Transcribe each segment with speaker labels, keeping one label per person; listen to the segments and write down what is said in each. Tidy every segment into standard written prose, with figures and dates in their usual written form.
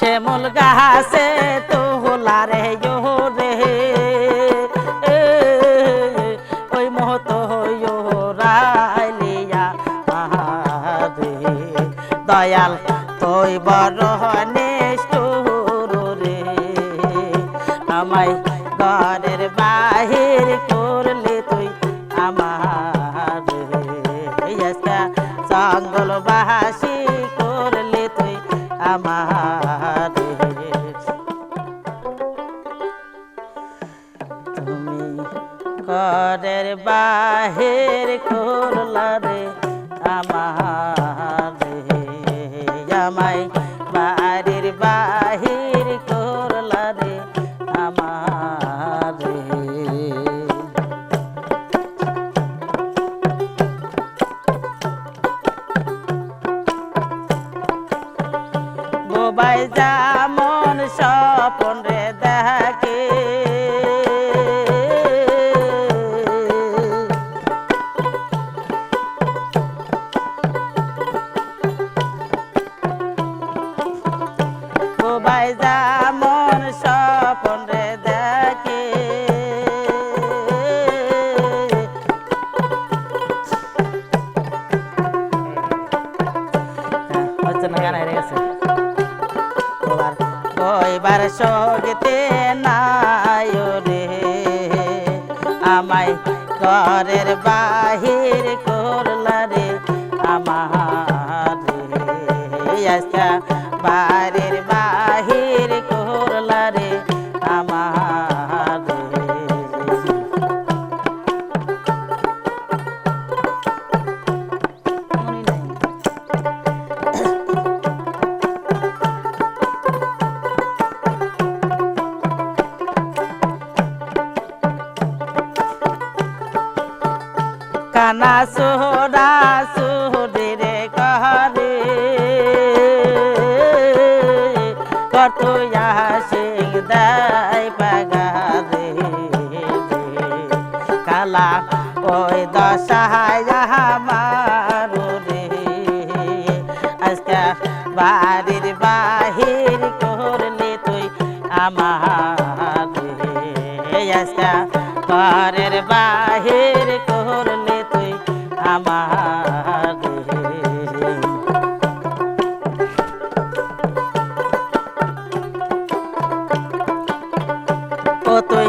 Speaker 1: শ্যামল গাছে তোলা রে রে ওই মহত রাইলিয়া রে দয়াল তুই বড় নিষ্ঠুর রে আমায় ঘরের বাহির করলে তুই আমার জঙ্গল বাসি করলে তুই আমার তুমি ঘরের বাহির করলা রে আমার আমায় বাড়ির বাহির করলা রে আমার বোবাই যেমন স্বপন রে দেখে বোবাই যেমন স্বপন রে দেখে গান হয়ে গেছে কইবার সগতে নাই রে আমায় ঘরের বাহির করলা রে আমার আজকা বাড়ির বাহির করলা রে আমার কানা সোহরা সোহরে রে কহরে কত সিং দাই পাগারে কালা ওই দশায় মারো রে আজকা বাড়ির বাহির করলে তুই আমার আজকা ঘরের বাহির করলে তুই আমার ও তুই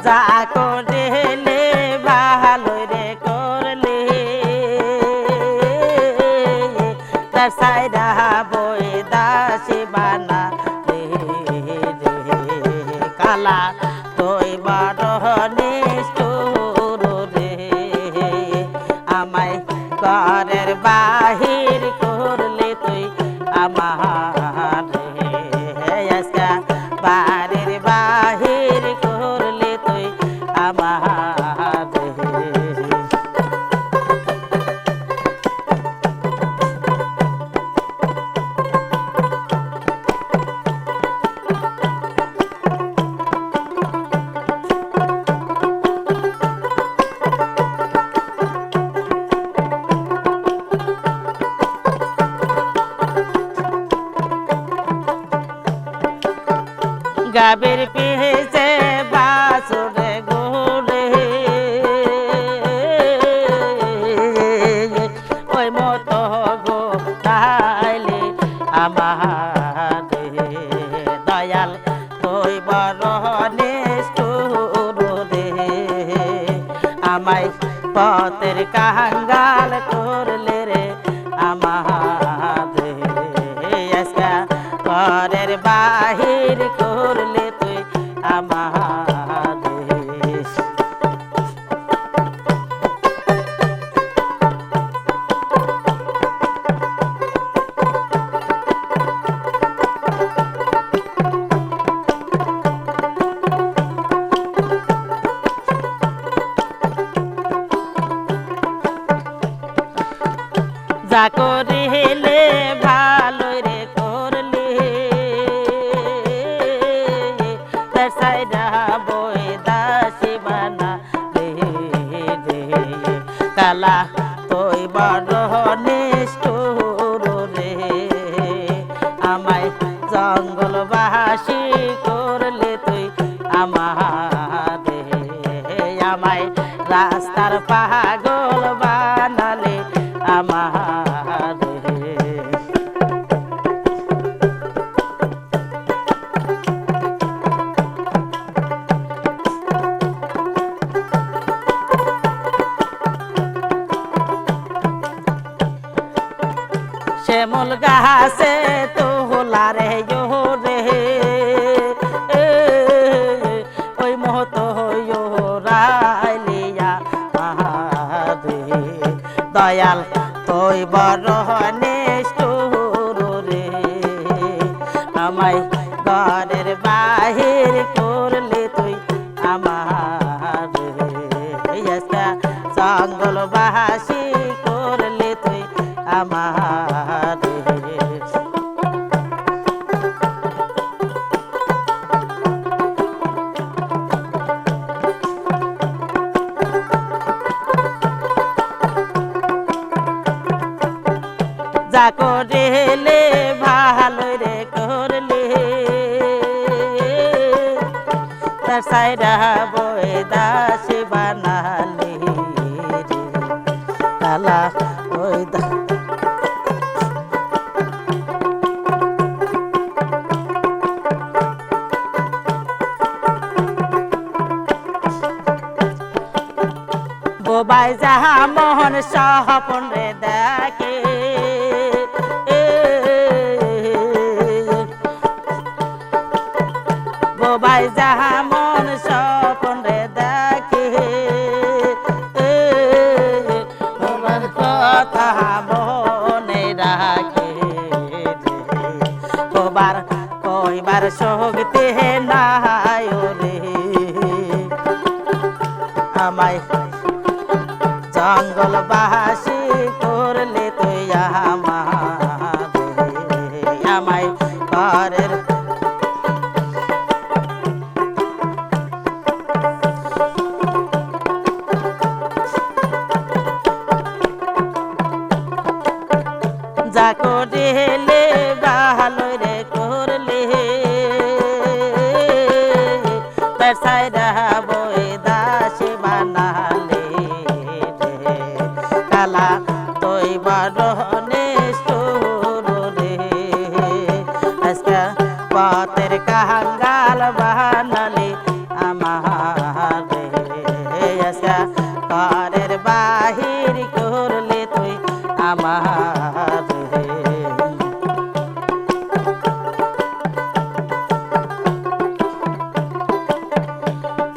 Speaker 1: যা করলে ভালো রে করলে তার সাইডা বই দাসী বানা রে কালা তুই বড় নিষ্ঠুর রে আমায় ঘরের বাহির করলে তুই আমার আজকা বাড়ির বাহির করলে তুই আমার গাবের পিছে বাসুরে ঘুরে ওই মতো গো তাইলে আমার দয়াল তুই বড় নিষ্ঠুর রে আমায় পথের কাঙ্গাল করলে রে আমার আজকা ঘরের বাহির করলে তুই আমার যা করিলে ভালো রে করলে তার সাইডা বই দাসী বানা রে রে কালা তুই বড় নিষ্ঠুর রে আমায় জঙ্গলবাসী করলে তুই আমারে আমায় রাস্তার পাগল বানালে আমারে শ্যামল গাছে তোলারে রে ওই মহত রাইলিয়া রে দয়াল তুই বড় নিষ্ঠুর রে আমায় ঘরের বাহির করলে তুই আমার জঙ্গলবাসী করলে তুই আমার যা করিলে ভালো রে করলে তার সাইডা বই দাস বানালি কালা ওই বোবাই যাহা মোহন সহপন রে দেখে বোবাই যাহা মন সপন রে দেখে তোমার কথা মনে রাখে বোবার কইবার শক্তি নাই রে আমায় জঙ্গলবাসী করলে তুই আমায় ঘরের যা করিলে ভালো রে করলে তার সাইডা বই দাস বানালে কালা তুই বড় নিষ্ঠুর রে আজকে পথের কাঙ্গাল বানালে আমার আজকে ঘরের বাহির করলে তুই আমার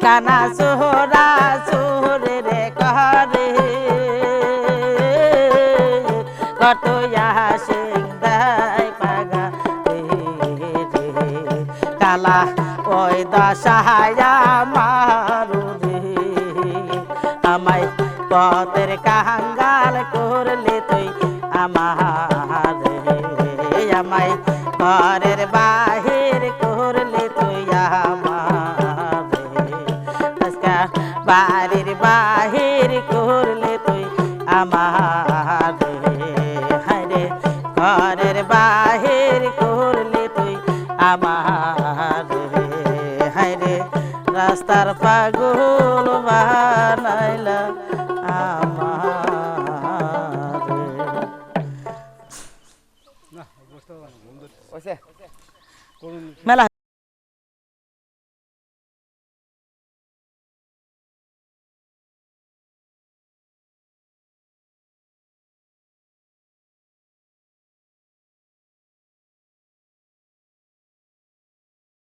Speaker 1: কানা সোহরা সোহরে রে করে কত সিং দাই পাগা রে কালা ওই দশায়া মারু রে আমায় পথের কাঙ্গাল করলে তুই আমার আমায় ঘরের বাহির করলে তুই আমার বাড়ির বাহির করলে তুই আমার হায়রে ঘরের বাহির করলে তুই আমার হায়রে রাস্তার পাগল বানাইলা আমার মেলা